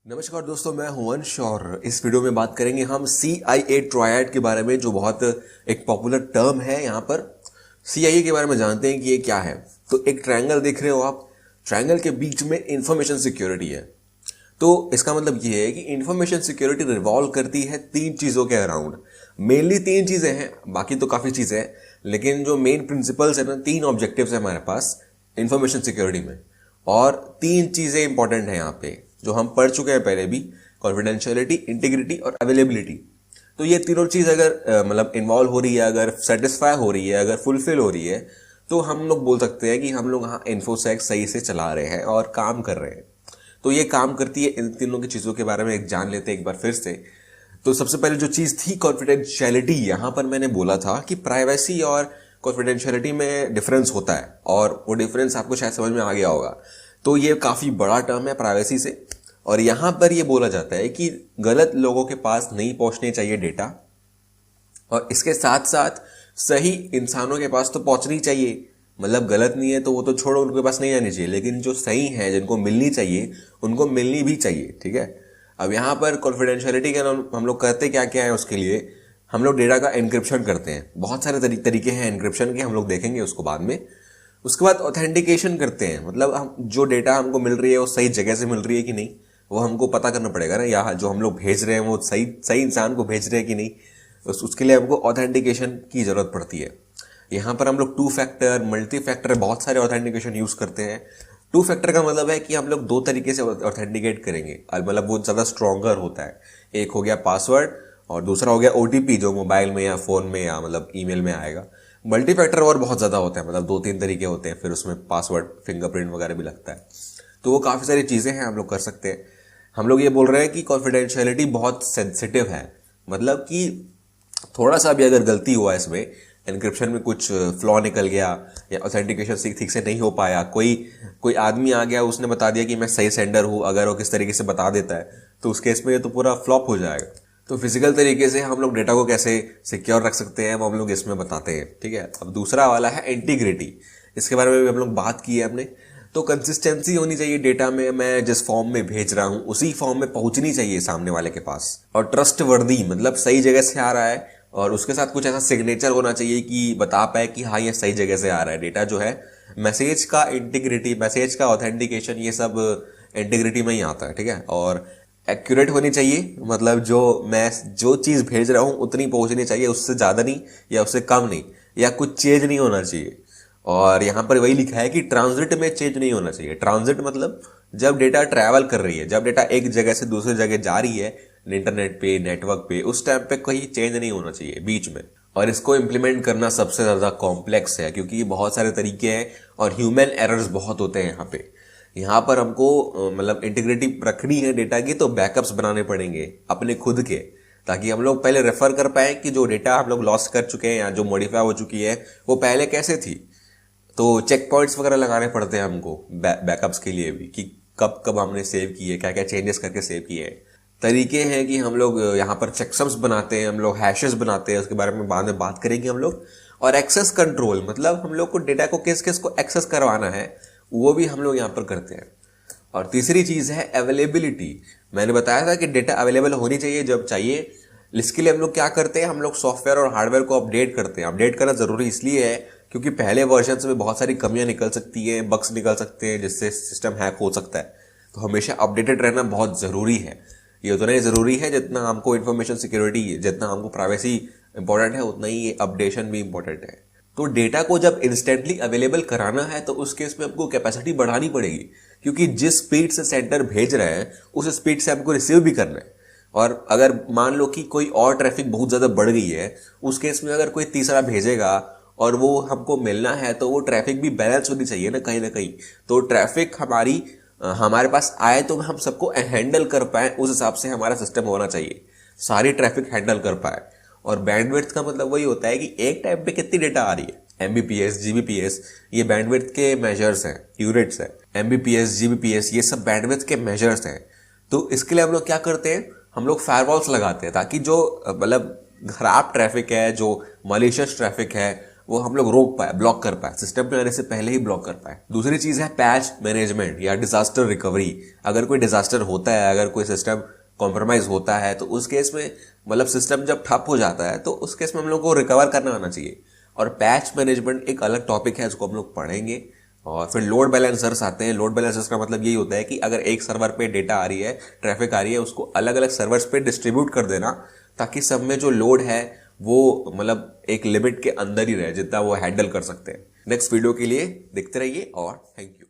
नमस्कार दोस्तों, मैं हूं अंश और इस वीडियो में बात करेंगे हम CIA ट्रायड के बारे में, जो बहुत एक पॉपुलर टर्म है। यहाँ पर CIA के बारे में जानते हैं कि ये क्या है। तो एक ट्रायंगल देख रहे हो आप, ट्रायंगल के बीच में इंफॉर्मेशन सिक्योरिटी है। तो इसका मतलब ये है कि इंफॉर्मेशन सिक्योरिटी रिवॉल्व करती है तीन चीज़ों के अराउंड। मेनली तीन चीज़ें हैं, बाकी तो काफ़ी चीज़ें हैं, लेकिन जो मेन प्रिंसिपल्स है ना, तीन ऑब्जेक्टिव्स है हमारे पास इंफॉर्मेशन सिक्योरिटी में। और तीन चीज़ें इंपॉर्टेंट हैं यहाँ पे, जो हम पढ़ चुके हैं पहले भी: कॉन्फिडेंशियलिटी, इंटीग्रिटी और अवेलेबिलिटी। तो ये तीनों चीज़ अगर मतलब इन्वॉल्व हो रही है, अगर सेटिस्फाई हो रही है, अगर फुलफिल हो रही है, तो हम लोग बोल सकते हैं कि हम लोग हाँ इन्फोसेक सही से चला रहे हैं और काम कर रहे हैं। तो ये काम करती है। इन तीनों की चीज़ों के बारे में एक जान लेते हैं एक बार फिर से। तो सबसे पहले जो चीज़ थी कॉन्फिडेंशियलिटी, यहाँ पर मैंने बोला था कि प्राइवेसी और कॉन्फिडेंशियलिटी में डिफरेंस होता है, और वो डिफरेंस आपको शायद समझ में आ गया होगा। तो ये काफ़ी बड़ा टर्म है प्राइवेसी से, और यहाँ पर ये बोला जाता है कि गलत लोगों के पास नहीं पहुँचने चाहिए डेटा, और इसके साथ साथ सही इंसानों के पास तो पहुँचनी चाहिए। मतलब गलत नहीं है तो वो तो छोड़ो, उनके पास नहीं आनी चाहिए, लेकिन जो सही है, जिनको मिलनी चाहिए, उनको मिलनी भी चाहिए। ठीक है। अब यहाँ पर कॉन्फिडेंशियलिटी के हम लोग करते क्या क्या है उसके लिए। हम लोग डेटा का एन्क्रिप्शन करते हैं। बहुत सारे तरीके हैं एन्क्रिप्शन के, हम लोग देखेंगे उसको बाद में। उसके बाद ऑथेंटिकेशन करते हैं, मतलब हम जो डेटा हमको मिल रही है वो सही जगह से मिल रही है कि नहीं, वो हमको पता करना पड़ेगा ना, या जो हम लोग भेज रहे हैं वो सही सही इंसान को भेज रहे हैं कि नहीं। उसके लिए हमको ऑथेंटिकेशन की जरूरत पड़ती है। यहाँ पर हम लोग टू फैक्टर, मल्टी फैक्टर, बहुत सारे ऑथेंटिकेशन यूज करते हैं। टू फैक्टर का मतलब है कि हम लोग दो तरीके से ऑथेंटिकेट करेंगे, मतलब वो ज़्यादा स्ट्रॉन्गर होता है। एक हो गया पासवर्ड और दूसरा हो गया OTP, जो मोबाइल में या फ़ोन में या मतलब ईमेल में आएगा। मल्टी फैक्टर और बहुत ज़्यादा होता है, मतलब दो तीन तरीके होते हैं, फिर उसमें पासवर्ड, फिंगरप्रिंट वगैरह भी लगता है। तो वो काफ़ी सारी चीज़ें हैं, हम लोग कर सकते हैं। हम लोग ये बोल रहे हैं कि कॉन्फिडेंशियलिटी बहुत सेंसिटिव है, मतलब कि थोड़ा सा भी अगर गलती हुआ इसमें, एन्क्रिप्शन में कुछ फ्लॉ निकल गया या ऑथेंटिकेशन ठीक से नहीं हो पाया, कोई आदमी आ गया, उसने बता दिया कि मैं सही सेंडर हूँ, अगर वो किस तरीके से बता देता है तो उस केस में ये तो पूरा फ्लॉप हो जाएगा। तो फिजिकल तरीके से हम लोग डेटा को कैसे सिक्योर रख सकते हैं वो हम लोग इसमें बताते हैं। ठीक है। अब दूसरा वाला है इंटीग्रिटी। इसके बारे में भी हम लोग बात की है हमने। तो कंसिस्टेंसी होनी चाहिए डेटा में, मैं जिस फॉर्म में भेज रहा हूँ उसी फॉर्म में पहुंचनी चाहिए सामने वाले के पास। और ट्रस्ट वर्दी, मतलब सही जगह से आ रहा है, और उसके साथ कुछ ऐसा सिग्नेचर होना चाहिए कि बता पाए कि हाँ ये सही जगह से आ रहा है डेटा जो है। मैसेज का इंटीग्रिटी, मैसेज का ऑथेंटिकेशन, ये सब इंटीग्रिटी में ही आता है। ठीक है। और एक्यूरेट होनी चाहिए, मतलब जो चीज़ भेज रहा हूँ उतनी पहुंचनी चाहिए, उससे ज़्यादा नहीं या उससे कम नहीं, या कुछ चेंज नहीं होना चाहिए। और यहाँ पर वही लिखा है कि ट्रांजिट में चेंज नहीं होना चाहिए। ट्रांजिट मतलब जब डेटा ट्रैवल कर रही है, जब डेटा एक जगह से दूसरी जगह जा रही है इंटरनेट पे, नेटवर्क पे, उस टाइम पे कोई चेंज नहीं होना चाहिए बीच में। और इसको इम्प्लीमेंट करना सबसे ज़्यादा कॉम्प्लेक्स है, क्योंकि बहुत सारे तरीके हैं और ह्यूमन एरर्स बहुत होते हैं यहाँ पे। यहाँ पर हमको मतलब इंटीग्रिटी रखनी है डेटा की, तो बैकअप्स बनाने पड़ेंगे अपने खुद के, ताकि हम लोग पहले रेफर कर पाए कि जो डेटा हम लोग लॉस्ट कर चुके हैं या जो मॉडिफाई हो चुकी है वो पहले कैसे थी। तो चेक पॉइंट्स वगैरह लगाने पड़ते हैं हमको बैकअप्स के लिए भी, कि कब कब हमने सेव किए, क्या क्या चेंजेस करके सेव किए हैं। तरीके हैं कि हम लोग यहाँ पर चेकसम्स बनाते हैं, हम लोग हैशेस बनाते हैं, उसके बारे में बाद में बात करेंगे हम लोग। और एक्सेस कंट्रोल, मतलब हम लोग को डेटा को किस किस को एक्सेस करवाना है वो भी हम लोग यहाँ पर करते हैं। और तीसरी चीज़ है अवेलेबिलिटी। मैंने बताया था कि डेटा अवेलेबल होनी चाहिए जब चाहिए। इसके लिए हम लोग क्या करते हैं, हम लोग सॉफ्टवेयर और हार्डवेयर को अपडेट करते हैं। अपडेट करना ज़रूरी इसलिए है क्योंकि पहले वर्जन्स में बहुत सारी कमियां निकल सकती हैं, बग्स निकल सकते हैं, जिससे सिस्टम हैक हो सकता है। तो हमेशा अपडेटेड रहना बहुत ज़रूरी है। ये उतना ही ज़रूरी है जितना हमको इन्फॉर्मेशन सिक्योरिटी, जितना हमको प्राइवेसी इंपॉर्टेंट है, उतना ही अपडेशन भी इंपॉर्टेंट है। तो डेटा को जब इंस्टेंटली अवेलेबल कराना है तो उस केस में हमको कैपेसिटी बढ़ानी पड़ेगी, क्योंकि जिस स्पीड से सेंटर भेज रहे हैं उस स्पीड से हमको रिसीव भी करना है। और अगर मान लो कि कोई और ट्रैफिक बहुत ज़्यादा बढ़ गई है, उस केस में अगर कोई तीसरा भेजेगा और वो हमको मिलना है, तो वो ट्रैफिक भी बैलेंस होनी चाहिए ना कहीं। तो ट्रैफिक हमारे पास आए तो हम सबको हैंडल कर पाए, उस हिसाब से हमारा सिस्टम होना चाहिए, सारी ट्रैफिक हैंडल कर पाए। और बैंडविड्थ का मतलब वही होता है कि एक टाइम पे कितनी डेटा आ रही है। MBPS, GBPS, ये बैंडविड्थ के मेजर्स हैं, यूनिट्स हैं। MBPS, GBPS, ये सब बैंडविड्थ के मेजर्स हैं। तो इसके लिए हम लोग क्या करते हैं, हम लोग फायरवॉल्स लगाते हैं, ताकि जो मतलब खराब ट्रैफिक है, जो मलिशियस ट्रैफिक है, वो हम लोग रोक पाए, ब्लॉक कर पाए, सिस्टम पे आने से पहले ही ब्लॉक कर पाए। दूसरी चीज है पैच मैनेजमेंट या डिजास्टर रिकवरी। अगर कोई डिजास्टर होता है, अगर कोई सिस्टम कॉम्प्रोमाइज होता है, तो उस केस में मतलब सिस्टम जब ठप हो जाता है तो उस केस में हम लोग को रिकवर करना आना चाहिए। और पैच मैनेजमेंट एक अलग टॉपिक है, इसको हम लोग पढ़ेंगे। और फिर लोड बैलेंसर्स आते हैं। लोड बैलेंसर्स का मतलब यही होता है कि अगर एक सर्वर पे डेटा आ रही है, ट्रैफिक आ रही है, उसको अलग अलग सर्वर्स पे डिस्ट्रीब्यूट कर देना, ताकि सब में जो लोड है वो मतलब एक लिमिट के अंदर ही रहे, जितना वो हैंडल कर सकते हैं। नेक्स्ट वीडियो के लिए देखते रहिए और थैंक यू।